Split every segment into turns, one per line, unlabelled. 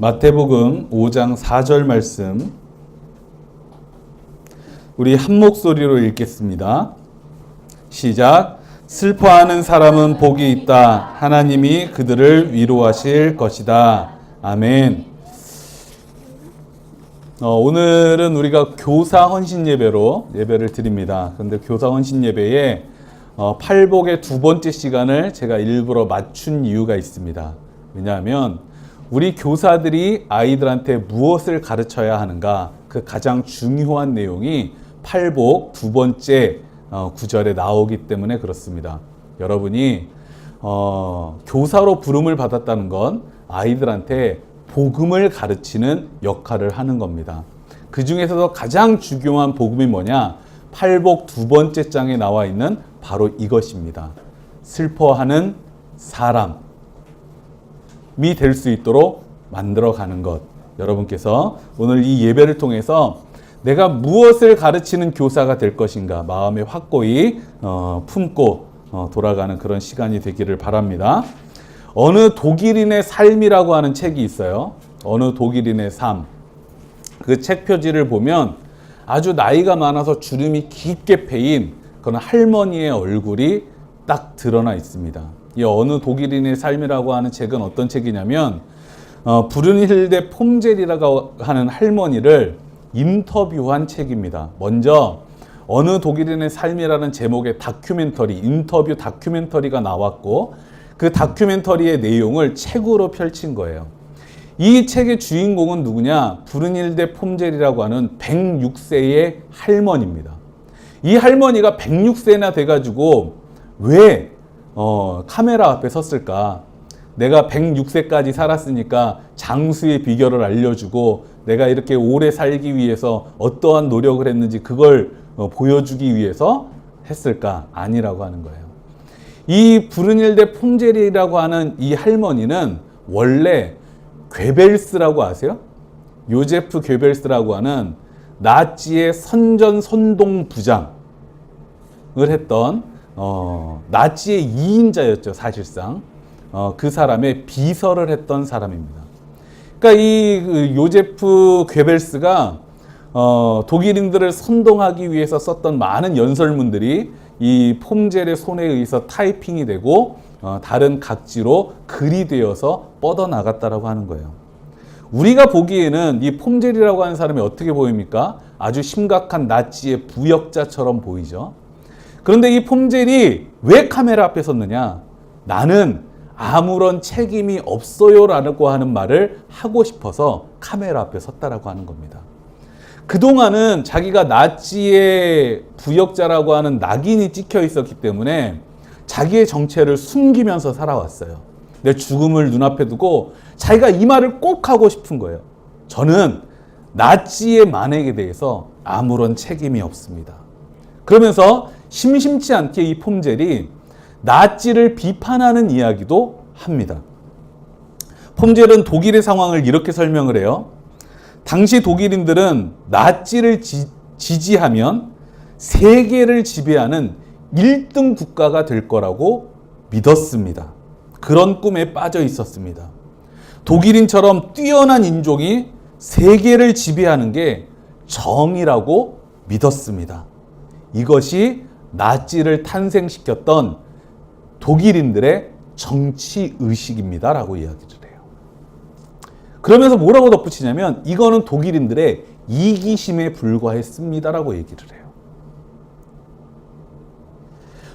마태복음 5장 4절 말씀 우리 한 목소리로 읽겠습니다. 시작. 슬퍼하는 사람은 복이 있다. 하나님이 그들을 위로하실 것이다. 아멘. 오늘은 우리가 교사 헌신 예배로 예배를 드립니다. 그런데 교사 헌신 예배에 팔복의 두 번째 시간을 제가 일부러 맞춘 이유가 있습니다. 왜냐하면 우리 교사들이 아이들한테 무엇을 가르쳐야 하는가, 그 가장 중요한 내용이 팔복 두 번째 구절에 나오기 때문에 그렇습니다. 여러분이 교사로 부름을 받았다는 건 아이들한테 복음을 가르치는 역할을 하는 겁니다. 그 중에서도 가장 중요한 복음이 뭐냐? 팔복 두 번째 장에 나와 있는 바로 이것입니다. 슬퍼하는 사람이 될 수 있도록 만들어가는 것. 여러분께서 오늘 이 예배를 통해서 내가 무엇을 가르치는 교사가 될 것인가 마음에 확고히 품고 돌아가는 그런 시간이 되기를 바랍니다. 어느 독일인의 삶이라고 하는 책이 있어요. 어느 독일인의 삶. 그 책 표지를 보면 아주 나이가 많아서 주름이 깊게 패인 그런 할머니의 얼굴이 딱 드러나 있습니다. 이 어느 독일인의 삶이라고 하는 책은 어떤 책이냐면 브룬힐데 폼젤이라고 하는 할머니를 인터뷰한 책입니다. 먼저 어느 독일인의 삶이라는 제목의 다큐멘터리, 인터뷰 다큐멘터리가 나왔고 그 다큐멘터리의 내용을 책으로 펼친 거예요. 이 책의 주인공은 누구냐? 브룬힐데 폼젤이라고 하는 106세의 할머니입니다. 이 할머니가 106세나 돼가지고 왜 카메라 앞에 섰을까? 내가 106세까지 살았으니까 장수의 비결을 알려주고 내가 이렇게 오래 살기 위해서 어떠한 노력을 했는지 그걸 보여주기 위해서 했을까? 아니라고 하는 거예요. 이 브룬힐데 폼젤이라고 하는 이 할머니는 원래 괴벨스라고 아세요? 요제프 괴벨스라고 하는 나치의 선전 부장을 했던 나치의 2인자였죠. 사실상 그 사람의 비서를 했던 사람입니다. 그러니까 이 요제프 괴벨스가 독일인들을 선동하기 위해서 썼던 많은 연설문들이 이 폼젤의 손에 의해서 타이핑이 되고 다른 각지로 글이 되어서 뻗어나갔다라고 하는 거예요. 우리가 보기에는 이 폼젤이라고 하는 사람이 어떻게 보입니까? 아주 심각한 나치의 부역자처럼 보이죠. 그런데 이 폼젤이 왜 카메라 앞에 섰느냐? 나는 아무런 책임이 없어요 라고 하는 말을 하고 싶어서 카메라 앞에 섰다라고 하는 겁니다. 그동안은 자기가 나치의 부역자라고 하는 낙인이 찍혀 있었기 때문에 자기의 정체를 숨기면서 살아왔어요. 내 죽음을 눈앞에 두고 자기가 이 말을 꼭 하고 싶은 거예요. 저는 나치의 만행에 대해서 아무런 책임이 없습니다. 그러면서 심심치 않게 이 폼젤이 나치를 비판하는 이야기도 합니다. 폼젤은 독일의 상황을 이렇게 설명을 해요. 당시 독일인들은 나치를 지지하면 세계를 지배하는 1등 국가가 될 거라고 믿었습니다. 그런 꿈에 빠져 있었습니다. 독일인처럼 뛰어난 인종이 세계를 지배하는 게 정이라고 믿었습니다. 이것이 나치를 탄생시켰던 독일인들의 정치의식입니다 라고 이야기를 해요. 그러면서 뭐라고 덧붙이냐면 이거는 독일인들의 이기심에 불과했습니다 라고 얘기를 해요.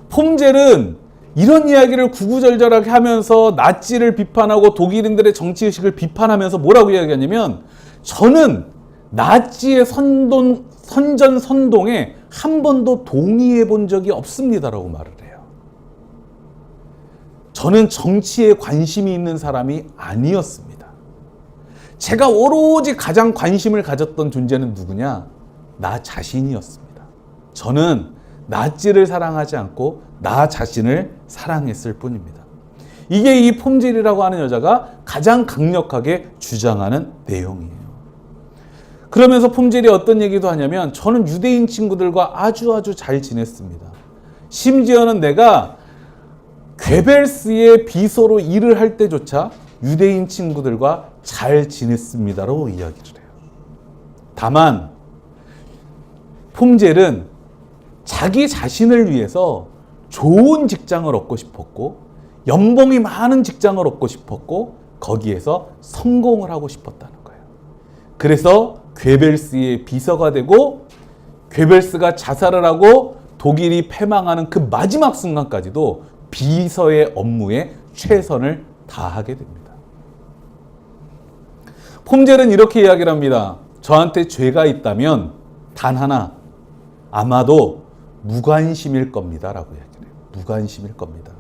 폼젤은 이런 이야기를 구구절절하게 하면서 나치를 비판하고 독일인들의 정치의식을 비판하면서 뭐라고 이야기하냐면 저는 나치의 선전선동에 한 번도 동의해 본 적이 없습니다라고 말을 해요. 저는 정치에 관심이 있는 사람이 아니었습니다. 제가 오로지 가장 관심을 가졌던 존재는 누구냐? 나 자신이었습니다. 저는 나치를 사랑하지 않고 나 자신을 사랑했을 뿐입니다. 이게 이 폼젤이라고 하는 여자가 가장 강력하게 주장하는 내용이에요. 그러면서 폼젤이 어떤 얘기도 하냐면 저는 유대인 친구들과 아주 잘 지냈습니다. 심지어는 내가 괴벨스의 비서로 일을 할 때조차 유대인 친구들과 잘 지냈습니다라고 이야기를 해요. 다만 폼젤은 자기 자신을 위해서 좋은 직장을 얻고 싶었고 연봉이 많은 직장을 얻고 싶었고 거기에서 성공을 하고 싶었다는 거예요. 그래서 괴벨스의 비서가 되고 괴벨스가 자살을 하고 독일이 패망하는 그 마지막 순간까지도 비서의 업무에 최선을 다하게 됩니다. 폼젤은 이렇게 이야기를 합니다. 저한테 죄가 있다면 단 하나, 아마도 무관심일 겁니다 라고 이야기를 해요. 무관심일 겁니다.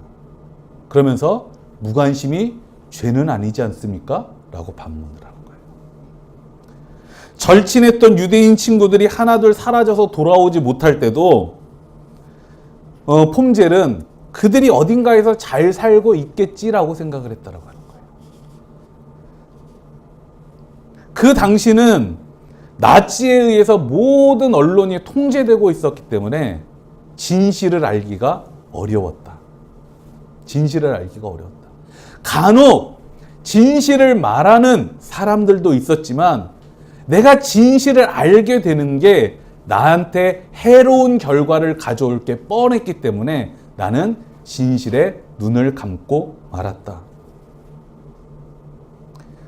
그러면서 무관심이 죄는 아니지 않습니까? 라고 반문을 하는 거예요. 절친했던 유대인 친구들이 하나둘 사라져서 돌아오지 못할 때도 폼젤은 그들이 어딘가에서 잘 살고 있겠지라고 생각을 했다라고 하는 거예요. 그 당시는 나치에 의해서 모든 언론이 통제되고 있었기 때문에 진실을 알기가 어려웠다. 진실을 알기가 어려웠다. 간혹 진실을 말하는 사람들도 있었지만 내가 진실을 알게 되는 게 나한테 해로운 결과를 가져올 게 뻔했기 때문에 나는 진실에 눈을 감고 말았다.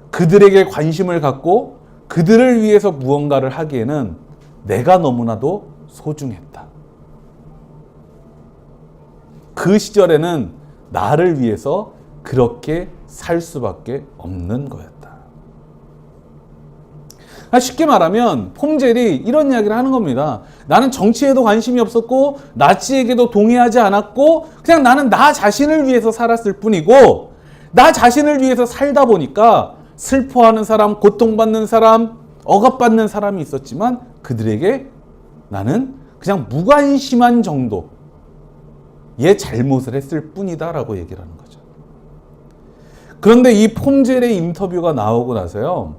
그들에게 관심을 갖고 그들을 위해서 무언가를 하기에는 내가 너무나도 소중했다. 그 시절에는 나를 위해서 그렇게 살 수밖에 없는 거였다. 쉽게 말하면 폼젤이 이런 이야기를 하는 겁니다. 나는 정치에도 관심이 없었고 나치에게도 동의하지 않았고 그냥 나는 나 자신을 위해서 살았을 뿐이고 나 자신을 위해서 살다 보니까 슬퍼하는 사람, 고통받는 사람, 억압받는 사람이 있었지만 그들에게 나는 그냥 무관심한 정도의 잘못을 했을 뿐이다 라고 얘기를 하는 거죠. 그런데 이 폼젤의 인터뷰가 나오고 나서요,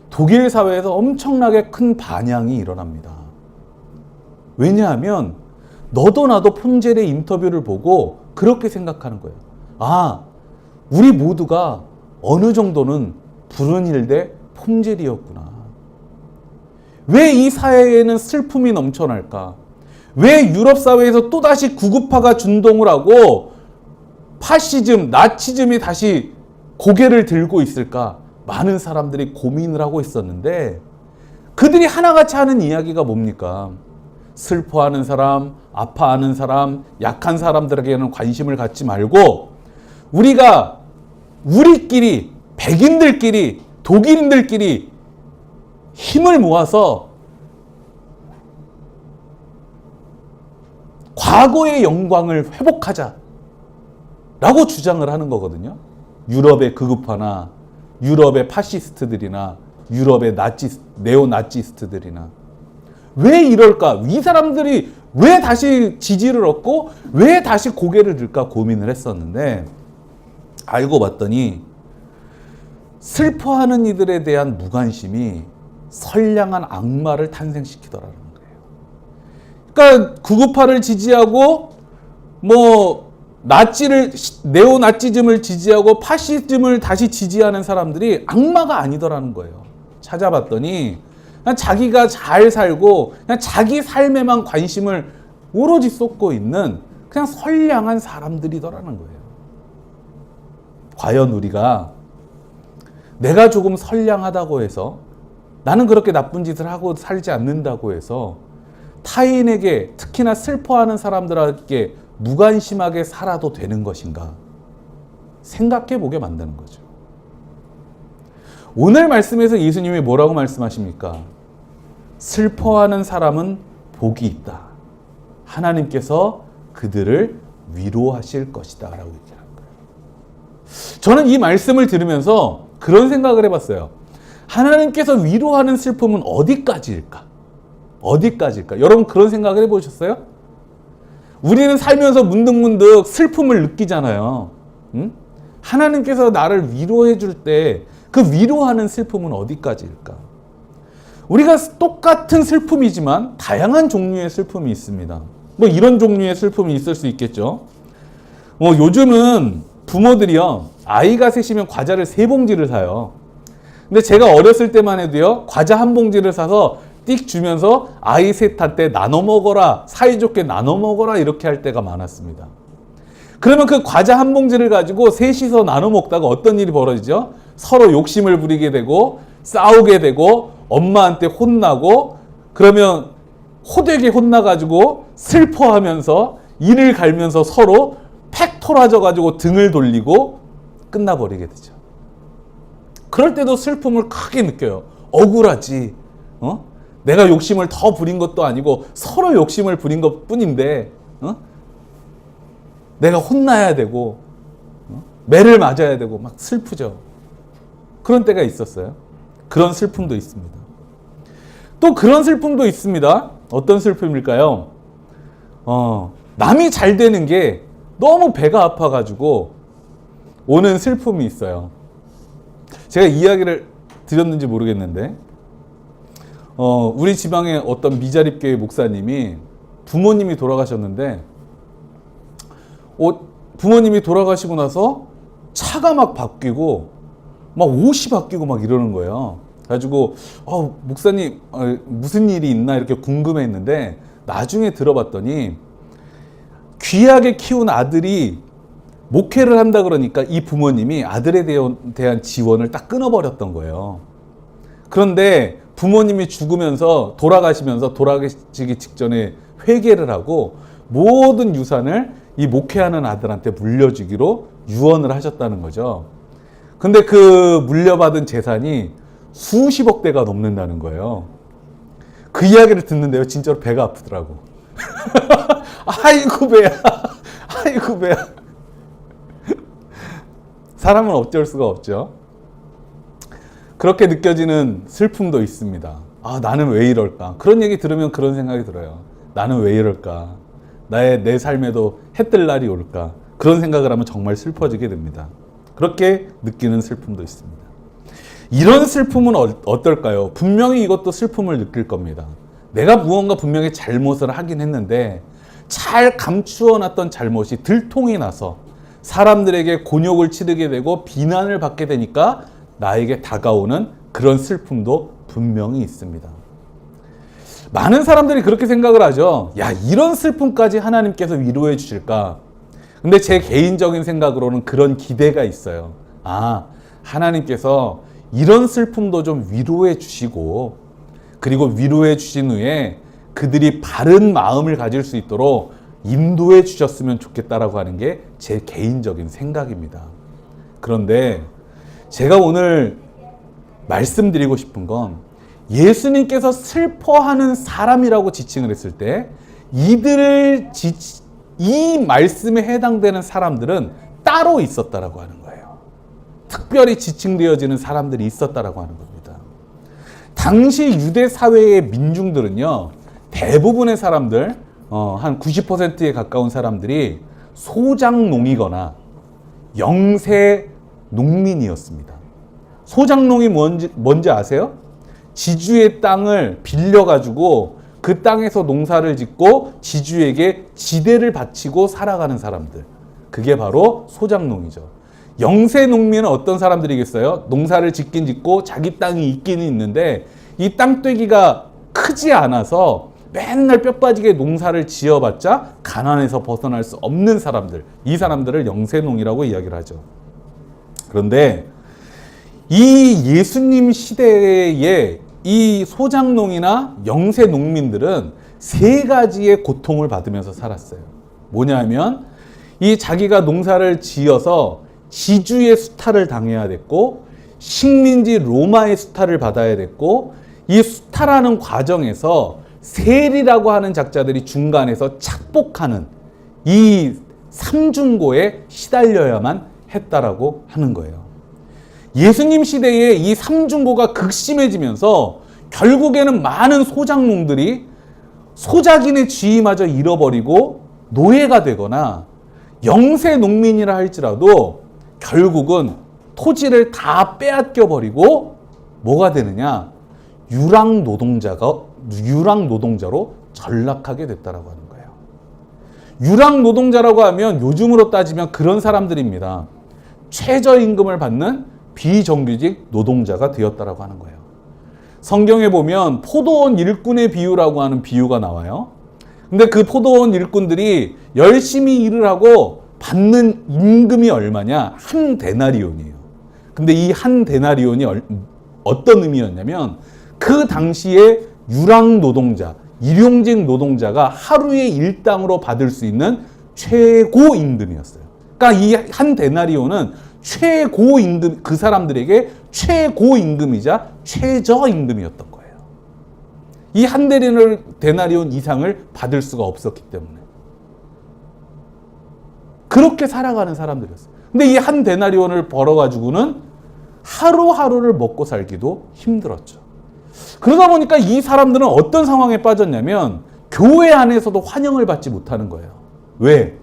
독일 사회에서 엄청나게 큰 반향이 일어납니다. 왜냐하면 너도 나도 폼젤의 인터뷰를 보고 그렇게 생각하는 거예요. 아, 우리 모두가 어느 정도는 브룬힐데 폼젤이었구나. 왜 이 사회에는 슬픔이 넘쳐날까? 왜 유럽 사회에서 또다시 구급파가 준동을 하고 파시즘, 나치즘이 다시 고개를 들고 있을까? 많은 사람들이 고민을 하고 있었는데 그들이 하나같이 하는 이야기가 뭡니까? 슬퍼하는 사람, 아파하는 사람, 약한 사람들에게는 관심을 갖지 말고 우리가 우리끼리, 백인들끼리, 독일인들끼리 힘을 모아서 과거의 영광을 회복하자 라고 주장을 하는 거거든요. 유럽의 극우파나 유럽의 파시스트들이나 유럽의 네오나치스트들이나 왜 이럴까? 이 사람들이 왜 다시 지지를 얻고 왜 다시 고개를 들까 고민을 했었는데 알고 봤더니 슬퍼하는 이들에 대한 무관심이 선량한 악마를 탄생시키더라는 거예요. 그러니까 극우파를 지지하고 네오나치즘을 지지하고 파시즘을 다시 지지하는 사람들이 악마가 아니더라는 거예요. 찾아봤더니 그냥 자기가 잘 살고 그냥 자기 삶에만 관심을 오로지 쏟고 있는 그냥 선량한 사람들이더라는 거예요. 과연 우리가 내가 조금 선량하다고 해서 나는 그렇게 나쁜 짓을 하고 살지 않는다고 해서 타인에게 특히나 슬퍼하는 사람들에게 무관심하게 살아도 되는 것인가 생각해 보게 만드는 거죠. 오늘 말씀에서 예수님이 뭐라고 말씀하십니까? 슬퍼하는 사람은 복이 있다. 하나님께서 그들을 위로하실 것이다 라고 얘기하는 거예요. 저는 이 말씀을 들으면서 그런 생각을 해봤어요. 하나님께서 위로하는 슬픔은 어디까지일까? 어디까지일까? 여러분 그런 생각을 해보셨어요? 우리는 살면서 문득문득 슬픔을 느끼잖아요. 응? 하나님께서 나를 위로해 줄 때 그 위로하는 슬픔은 어디까지일까? 우리가 똑같은 슬픔이지만 다양한 종류의 슬픔이 있습니다. 이런 종류의 슬픔이 있을 수 있겠죠. 요즘은 부모들이요, 아이가 셋이면 과자를 3봉지를 사요. 근데 제가 어렸을 때만 해도요, 과자 한 봉지를 사서 띡 주면서 아이 셋한테 나눠 먹어라, 사이좋게 나눠 먹어라, 이렇게 할 때가 많았습니다. 그러면 그 과자 한 봉지를 가지고 셋이서 나눠 먹다가 어떤 일이 벌어지죠? 서로 욕심을 부리게 되고 싸우게 되고 엄마한테 혼나고, 그러면 호되게 혼나가지고 슬퍼하면서 이를 갈면서 서로 팩 토라져가지고 등을 돌리고 끝나버리게 되죠. 그럴 때도 슬픔을 크게 느껴요. 억울하지. 내가 욕심을 더 부린 것도 아니고 서로 욕심을 부린 것 뿐인데, 내가 혼나야 되고, 매를 맞아야 되고, 막 슬프죠. 그런 때가 있었어요. 그런 슬픔도 있습니다. 또 그런 슬픔도 있습니다. 어떤 슬픔일까요? 남이 잘 되는 게 너무 배가 아파가지고 오는 슬픔이 있어요. 제가 이야기를 드렸는지 모르겠는데, 우리 지방의 어떤 미자립교회 목사님이 부모님이 돌아가셨는데, 부모님이 돌아가시고 나서 차가 막 바뀌고 막 옷이 바뀌고 막 이러는 거예요. 그래가지고 목사님 무슨 일이 있나 이렇게 궁금했는데, 나중에 들어봤더니 귀하게 키운 아들이 목회를 한다 그러니까 이 부모님이 아들에 대한 지원을 딱 끊어버렸던 거예요. 그런데 부모님이 돌아가시기 직전에 회개를 하고 모든 유산을 이 목회하는 아들한테 물려주기로 유언을 하셨다는 거죠. 근데 그 물려받은 재산이 수십억 대가 넘는다는 거예요. 그 이야기를 듣는데요, 진짜로 배가 아프더라고. 아이고 배야, 아이고 배야. 사람은 어쩔 수가 없죠. 그렇게 느껴지는 슬픔도 있습니다. 나는 왜 이럴까? 그런 얘기 들으면 그런 생각이 들어요. 나는 왜 이럴까? 내 삶에도 해뜰 날이 올까? 그런 생각을 하면 정말 슬퍼지게 됩니다. 그렇게 느끼는 슬픔도 있습니다. 이런 슬픔은 어떨까요? 분명히 이것도 슬픔을 느낄 겁니다. 내가 무언가 분명히 잘못을 하긴 했는데 잘 감추어놨던 잘못이 들통이 나서 사람들에게 곤욕을 치르게 되고 비난을 받게 되니까 나에게 다가오는 그런 슬픔도 분명히 있습니다. 많은 사람들이 그렇게 생각을 하죠. 야, 이런 슬픔까지 하나님께서 위로해 주실까? 근데 제 개인적인 생각으로는 그런 기대가 있어요. 하나님께서 이런 슬픔도 좀 위로해 주시고, 그리고 위로해 주신 후에 그들이 바른 마음을 가질 수 있도록 인도해 주셨으면 좋겠다라고 하는 게 제 개인적인 생각입니다. 그런데 제가 오늘 말씀드리고 싶은 건, 예수님께서 슬퍼하는 사람이라고 지칭을 했을 때 이 말씀에 해당되는 사람들은 따로 있었다라고 하는 거예요. 특별히 지칭되어지는 사람들이 있었다라고 하는 겁니다. 당시 유대 사회의 민중들은요, 대부분의 사람들, 한 90%에 가까운 사람들이 소작농이거나 영세 농민이었습니다. 소작농이 뭔지 아세요? 지주의 땅을 빌려가지고 그 땅에서 농사를 짓고 지주에게 지대를 바치고 살아가는 사람들. 그게 바로 소작농이죠. 영세 농민은 어떤 사람들이겠어요? 농사를 짓긴 짓고 자기 땅이 있기는 있는데 이 땅떼기가 크지 않아서 맨날 뼈 빠지게 농사를 지어봤자 가난에서 벗어날 수 없는 사람들. 이 사람들을 영세농이라고 이야기를 하죠. 그런데 이 예수님 시대에 이 소작농이나 영세 농민들은 세 가지의 고통을 받으면서 살았어요. 뭐냐면 이 자기가 농사를 지어서 지주의 수탈을 당해야 됐고, 식민지 로마의 수탈을 받아야 됐고, 이 수탈하는 과정에서 세리라고 하는 작자들이 중간에서 착복하는 이 삼중고에 시달려야만 했다라고 하는 거예요. 예수님 시대에 이 삼중고가 극심해지면서 결국에는 많은 소작농들이 소작인의 지위마저 잃어버리고 노예가 되거나, 영세 농민이라 할지라도 결국은 토지를 다 빼앗겨 버리고 뭐가 되느냐? 유랑 노동자로 전락하게 됐다라고 하는 거예요. 유랑 노동자라고 하면 요즘으로 따지면 그런 사람들입니다. 최저임금을 받는 비정규직 노동자가 되었다라고 하는 거예요. 성경에 보면 포도원 일꾼의 비유라고 하는 비유가 나와요. 근데 그 포도원 일꾼들이 열심히 일을 하고 받는 임금이 얼마냐? 한 데나리온이에요. 근데 이 한 데나리온이 어떤 의미였냐면 그 당시에 유랑 노동자, 일용직 노동자가 하루의 일당으로 받을 수 있는 최고 임금이었어요. 그러니까 이 한 데나리온은 최고 임금, 그 사람들에게 최고 임금이자 최저 임금이었던 거예요. 이 한 데나리온 이상을 받을 수가 없었기 때문에. 그렇게 살아가는 사람들이었어요. 근데 이 한 데나리온을 벌어가지고는 하루하루를 먹고 살기도 힘들었죠. 그러다 보니까 이 사람들은 어떤 상황에 빠졌냐면 교회 안에서도 환영을 받지 못하는 거예요. 왜?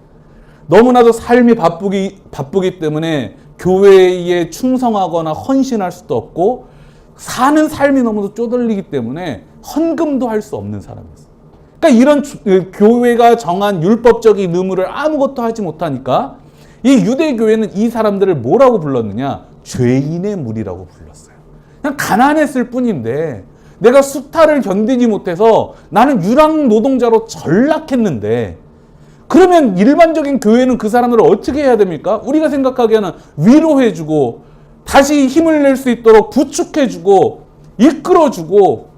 너무나도 삶이 바쁘기 때문에 교회에 충성하거나 헌신할 수도 없고 사는 삶이 너무도 쪼들리기 때문에 헌금도 할 수 없는 사람이었어요. 그러니까 이런 교회가 정한 율법적인 의무를 아무것도 하지 못하니까 이 유대교회는 이 사람들을 뭐라고 불렀느냐? 죄인의 무리라고 불렀어요. 그냥 가난했을 뿐인데 내가 수탈을 견디지 못해서 나는 유랑 노동자로 전락했는데 그러면 일반적인 교회는 그 사람들을 어떻게 해야 됩니까? 우리가 생각하기에는 위로해주고 다시 힘을 낼 수 있도록 부축해주고 이끌어주고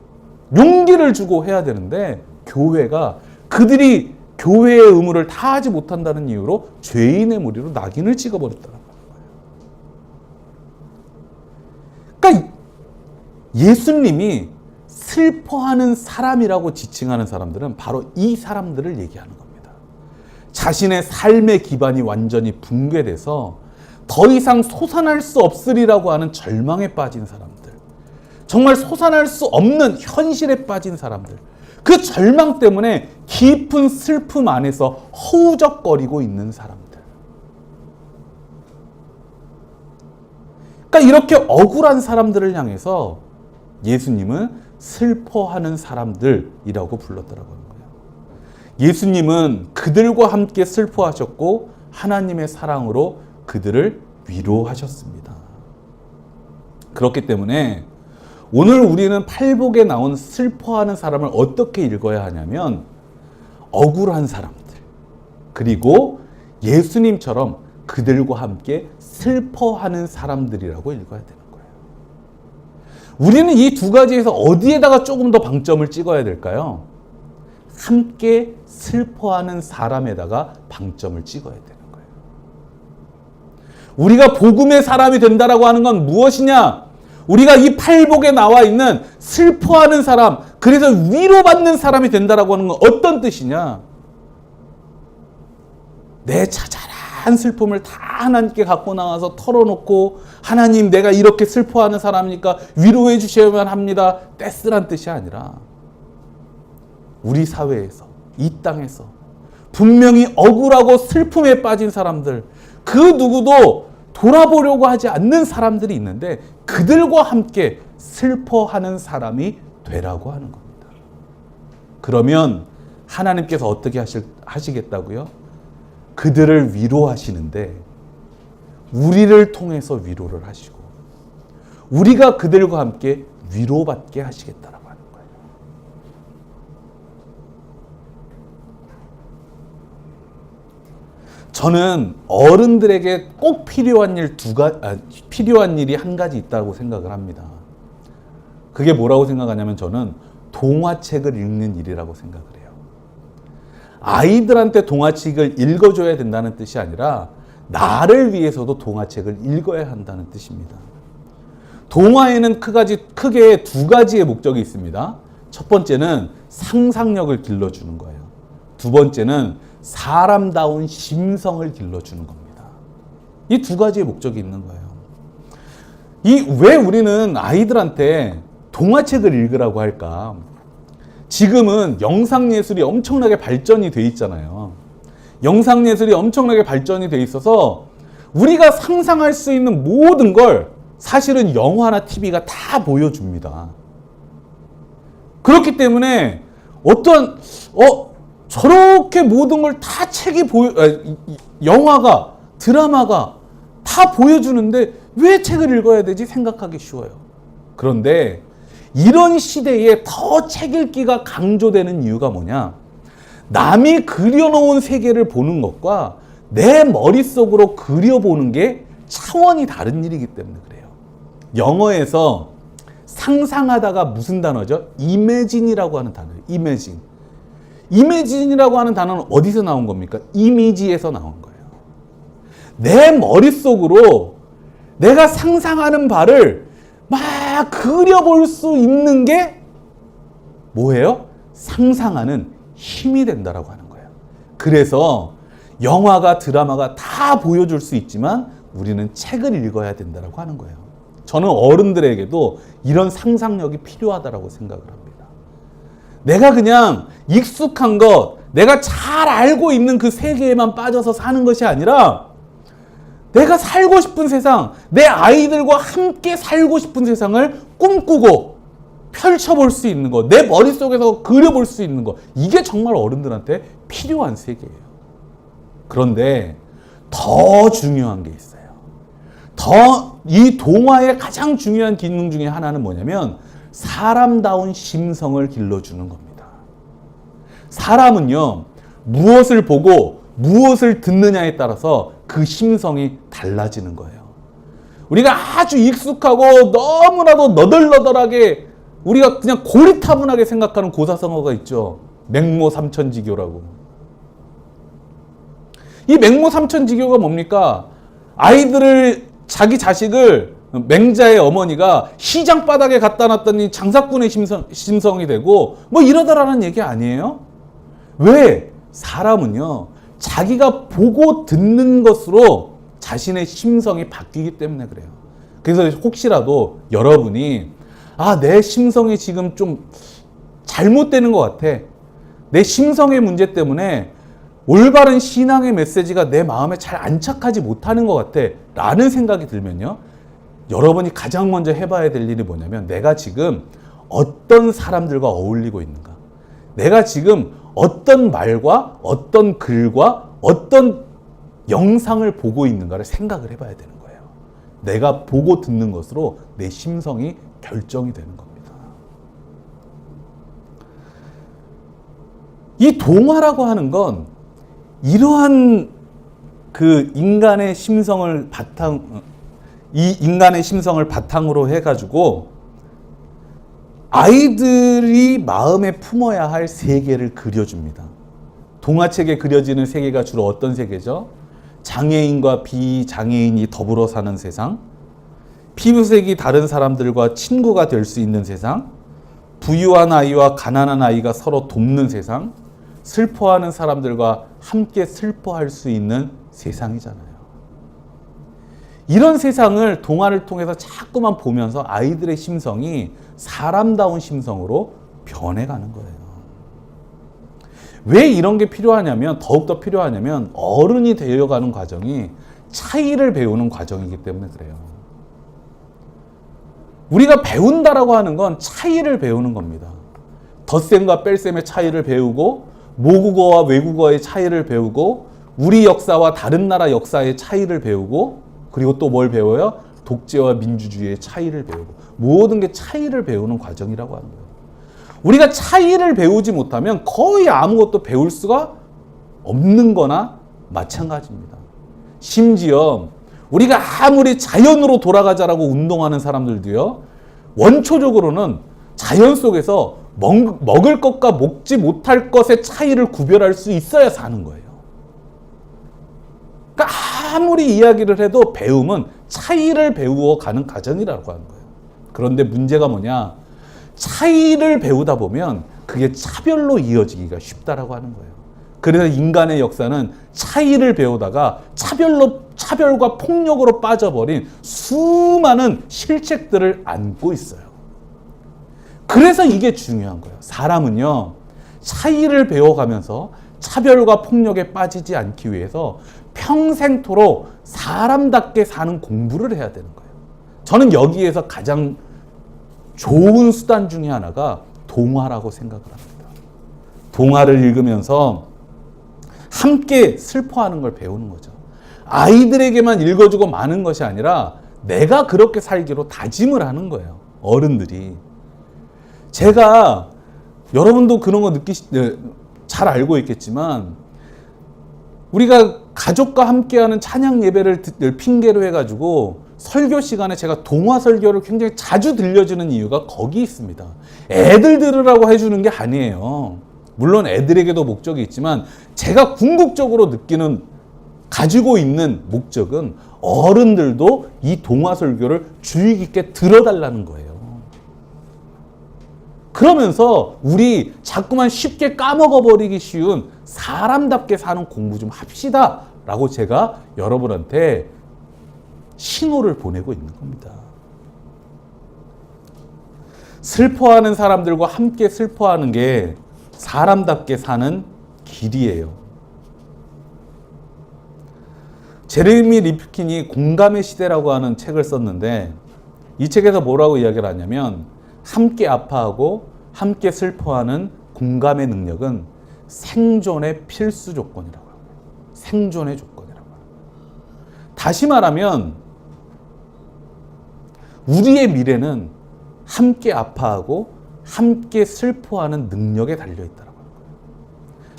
용기를 주고 해야 되는데 교회가 그들이 교회의 의무를 다 하지 못한다는 이유로 죄인의 무리로 낙인을 찍어버렸다는 거예요. 그러니까 예수님이 슬퍼하는 사람이라고 지칭하는 사람들은 바로 이 사람들을 얘기하는 겁니다. 자신의 삶의 기반이 완전히 붕괴돼서 더 이상 솟아날 수 없으리라고 하는 절망에 빠진 사람들, 정말 솟아날 수 없는 현실에 빠진 사람들, 그 절망 때문에 깊은 슬픔 안에서 허우적거리고 있는 사람들. 그러니까 이렇게 억울한 사람들을 향해서 예수님은 슬퍼하는 사람들이라고 불렀더라고요. 예수님은 그들과 함께 슬퍼하셨고 하나님의 사랑으로 그들을 위로하셨습니다. 그렇기 때문에 오늘 우리는 팔복에 나온 슬퍼하는 사람을 어떻게 읽어야 하냐면 억울한 사람들, 그리고 예수님처럼 그들과 함께 슬퍼하는 사람들이라고 읽어야 되는 거예요. 우리는 이 두 가지에서 어디에다가 조금 더 방점을 찍어야 될까요? 함께 슬퍼하는 사람에다가 방점을 찍어야 되는 거예요. 우리가 복음의 사람이 된다라고 하는 건 무엇이냐? 우리가 이 팔복에 나와 있는 슬퍼하는 사람, 그래서 위로받는 사람이 된다라고 하는 건 어떤 뜻이냐? 내 자잘한 슬픔을 다 하나님께 갖고 나와서 털어놓고 하나님 내가 이렇게 슬퍼하는 사람이니까 위로해 주셔야만 합니다. 떼쓰란 뜻이 아니라 우리 사회에서, 이 땅에서 분명히 억울하고 슬픔에 빠진 사람들, 그 누구도 돌아보려고 하지 않는 사람들이 있는데 그들과 함께 슬퍼하는 사람이 되라고 하는 겁니다. 그러면 하나님께서 어떻게 하시겠다고요? 그들을 위로하시는데 우리를 통해서 위로를 하시고 우리가 그들과 함께 위로받게 하시겠다라고 하는 거예요. 저는 어른들에게 꼭 필요한 일이 한 가지 있다고 생각을 합니다. 그게 뭐라고 생각하냐면 저는 동화책을 읽는 일이라고 생각을 해요. 아이들한테 동화책을 읽어줘야 된다는 뜻이 아니라 나를 위해서도 동화책을 읽어야 한다는 뜻입니다. 동화에는 크게 두 가지의 목적이 있습니다. 첫 번째는 상상력을 길러주는 거예요. 두 번째는 사람다운 심성을 길러주는 겁니다. 이 두 가지의 목적이 있는 거예요. 왜 우리는 아이들한테 동화책을 읽으라고 할까? 지금은 영상예술이 엄청나게 발전이 돼 있잖아요. 영상예술이 엄청나게 발전이 돼 있어서 우리가 상상할 수 있는 모든 걸 사실은 영화나 TV가 다 보여줍니다. 그렇기 때문에 저렇게 모든 걸 다 영화가, 드라마가 다 보여주는데 왜 책을 읽어야 되지? 생각하기 쉬워요. 그런데 이런 시대에 더 책 읽기가 강조되는 이유가 뭐냐? 남이 그려놓은 세계를 보는 것과 내 머릿속으로 그려보는 게 차원이 다른 일이기 때문에 그래요. 영어에서 상상하다가 무슨 단어죠? imagine이라고 하는 단어예요. imagine. imagine이라고 하는 단어는 어디서 나온 겁니까? 이미지에서 나온 거예요. 내 머릿속으로 내가 상상하는 바를 막 그려볼 수 있는 게 뭐예요? 상상하는 힘이 된다라고 하는 거예요. 그래서 영화가 드라마가 다 보여줄 수 있지만 우리는 책을 읽어야 된다라고 하는 거예요. 저는 어른들에게도 이런 상상력이 필요하다라고 생각을 합니다. 내가 그냥 익숙한 것, 내가 잘 알고 있는 그 세계에만 빠져서 사는 것이 아니라 내가 살고 싶은 세상, 내 아이들과 함께 살고 싶은 세상을 꿈꾸고 펼쳐볼 수 있는 것, 내 머릿속에서 그려볼 수 있는 것, 이게 정말 어른들한테 필요한 세계예요. 그런데 더 중요한 게 있어요. 이 동화의 가장 중요한 기능 중에 하나는 뭐냐면 사람다운 심성을 길러주는 겁니다. 사람은요, 무엇을 보고 무엇을 듣느냐에 따라서 그 심성이 달라지는 거예요. 우리가 아주 익숙하고 너무나도 너덜너덜하게 우리가 그냥 고리타분하게 생각하는 고사성어가 있죠. 맹모삼천지교라고. 이 맹모삼천지교가 뭡니까? 아이들을, 자기 자식을 맹자의 어머니가 시장 바닥에 갖다 놨더니 장사꾼의 심성이 되고 뭐 이러더라는 얘기 아니에요? 왜? 사람은요, 자기가 보고 듣는 것으로 자신의 심성이 바뀌기 때문에 그래요. 그래서 혹시라도 여러분이 내 심성이 지금 좀 잘못되는 것 같아. 내 심성의 문제 때문에 올바른 신앙의 메시지가 내 마음에 잘 안착하지 못하는 것 같아 라는 생각이 들면요, 여러분이 가장 먼저 해봐야 될 일이 뭐냐면 내가 지금 어떤 사람들과 어울리고 있는가, 내가 지금 어떤 말과 어떤 글과 어떤 영상을 보고 있는가를 생각을 해봐야 되는 거예요. 내가 보고 듣는 것으로 내 심성이 결정이 되는 겁니다. 이 동화라고 하는 건 이러한 인간의 심성을 바탕으로 해가지고 아이들이 마음에 품어야 할 세계를 그려줍니다. 동화책에 그려지는 세계가 주로 어떤 세계죠? 장애인과 비장애인이 더불어 사는 세상, 피부색이 다른 사람들과 친구가 될 수 있는 세상, 부유한 아이와 가난한 아이가 서로 돕는 세상, 슬퍼하는 사람들과 함께 슬퍼할 수 있는 세상이잖아요. 이런 세상을 동화를 통해서 자꾸만 보면서 아이들의 심성이 사람다운 심성으로 변해가는 거예요. 왜 이런 게 필요하냐면, 더욱더 필요하냐면 어른이 되어가는 과정이 차이를 배우는 과정이기 때문에 그래요. 우리가 배운다라고 하는 건 차이를 배우는 겁니다. 덧셈과 뺄셈의 차이를 배우고, 모국어와 외국어의 차이를 배우고, 우리 역사와 다른 나라 역사의 차이를 배우고, 그리고 또 뭘 배워요? 독재와 민주주의의 차이를 배우고, 모든 게 차이를 배우는 과정이라고 하는 거예요. 우리가 차이를 배우지 못하면 거의 아무것도 배울 수가 없는 거나 마찬가지입니다. 심지어 우리가 아무리 자연으로 돌아가자라고 운동하는 사람들도요, 원초적으로는 자연 속에서 먹을 것과 먹지 못할 것의 차이를 구별할 수 있어야 사는 거예요. 그러니까 아무리 이야기를 해도 배움은 차이를 배우어 가는 과정이라고 하는 거예요. 그런데 문제가 뭐냐? 차이를 배우다 보면 그게 차별로 이어지기가 쉽다라고 하는 거예요. 그래서 인간의 역사는 차이를 배우다가 차별과 폭력으로 빠져버린 수많은 실책들을 안고 있어요. 그래서 이게 중요한 거예요. 사람은요, 차이를 배워가면서 차별과 폭력에 빠지지 않기 위해서 평생토록 사람답게 사는 공부를 해야 되는 거예요. 저는 여기에서 가장 좋은 수단 중에 하나가 동화라고 생각을 합니다. 동화를 읽으면서 함께 슬퍼하는 걸 배우는 거죠. 아이들에게만 읽어주고 마는 것이 아니라 내가 그렇게 살기로 다짐을 하는 거예요. 어른들이. 제가 여러분도 그런 거 잘 알고 있겠지만 우리가 가족과 함께하는 찬양 예배를 핑계로 해가지고 설교 시간에 제가 동화 설교를 굉장히 자주 들려주는 이유가 거기 있습니다. 애들 들으라고 해주는 게 아니에요. 물론 애들에게도 목적이 있지만 제가 궁극적으로 느끼는 가지고 있는 목적은 어른들도 이 동화 설교를 주의 깊게 들어달라는 거예요. 그러면서 우리 자꾸만 쉽게 까먹어버리기 쉬운 사람답게 사는 공부 좀 합시다 라고 제가 여러분한테 신호를 보내고 있는 겁니다. 슬퍼하는 사람들과 함께 슬퍼하는 게 사람답게 사는 길이에요. 제레미 리프킨이 공감의 시대라고 하는 책을 썼는데 이 책에서 뭐라고 이야기를 하냐면 함께 아파하고 함께 슬퍼하는 공감의 능력은 생존의 필수 조건이라고 합니다. 생존의 조건이라고 합니다. 다시 말하면 우리의 미래는 함께 아파하고 함께 슬퍼하는 능력에 달려있다고 합니다.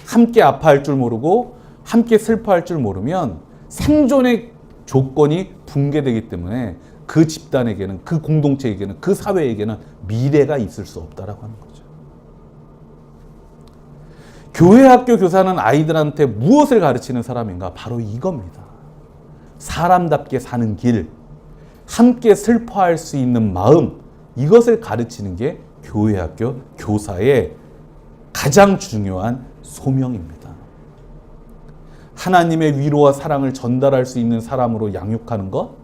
함께 아파할 줄 모르고 함께 슬퍼할 줄 모르면 생존의 조건이 붕괴되기 때문에 그 집단에게는, 그 공동체에게는, 그 사회에게는 미래가 있을 수 없다라고 하는 거죠. 교회 학교 교사는 아이들한테 무엇을 가르치는 사람인가? 바로 이겁니다. 사람답게 사는 길, 함께 슬퍼할 수 있는 마음, 이것을 가르치는 게 교회 학교 교사의 가장 중요한 소명입니다. 하나님의 위로와 사랑을 전달할 수 있는 사람으로 양육하는 것,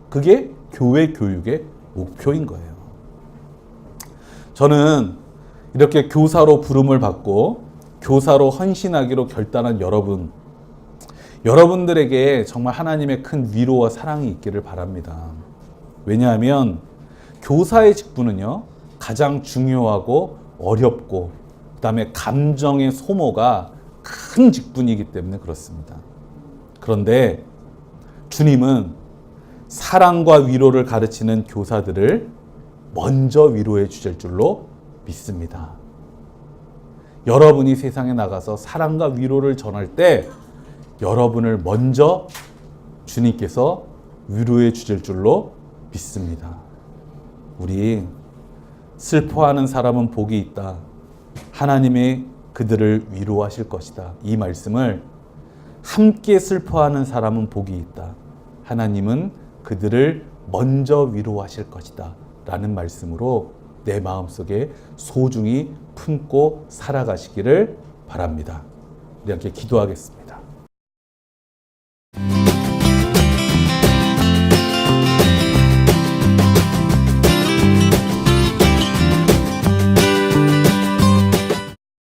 그게 교회 교육의 목표인 거예요. 저는 이렇게 교사로 부름을 받고 교사로 헌신하기로 결단한 여러분들에게 정말 하나님의 큰 위로와 사랑이 있기를 바랍니다. 왜냐하면 교사의 직분은요, 가장 중요하고 어렵고 그다음에 감정의 소모가 큰 직분이기 때문에 그렇습니다. 그런데 주님은 사랑과 위로를 가르치는 교사들을 먼저 위로해 주실 줄로 믿습니다. 여러분이 세상에 나가서 사랑과 위로를 전할 때 여러분을 먼저 주님께서 위로해 주실 줄로 믿습니다. 우리 슬퍼하는 사람은 복이 있다. 하나님이 그들을 위로하실 것이다. 이 말씀을 함께 슬퍼하는 사람은 복이 있다. 하나님은 그들을 먼저 위로하실 것이다. 라는 말씀으로 내 마음속에 소중히 품고 살아가시기를 바랍니다. 우리 함께 기도하겠습니다.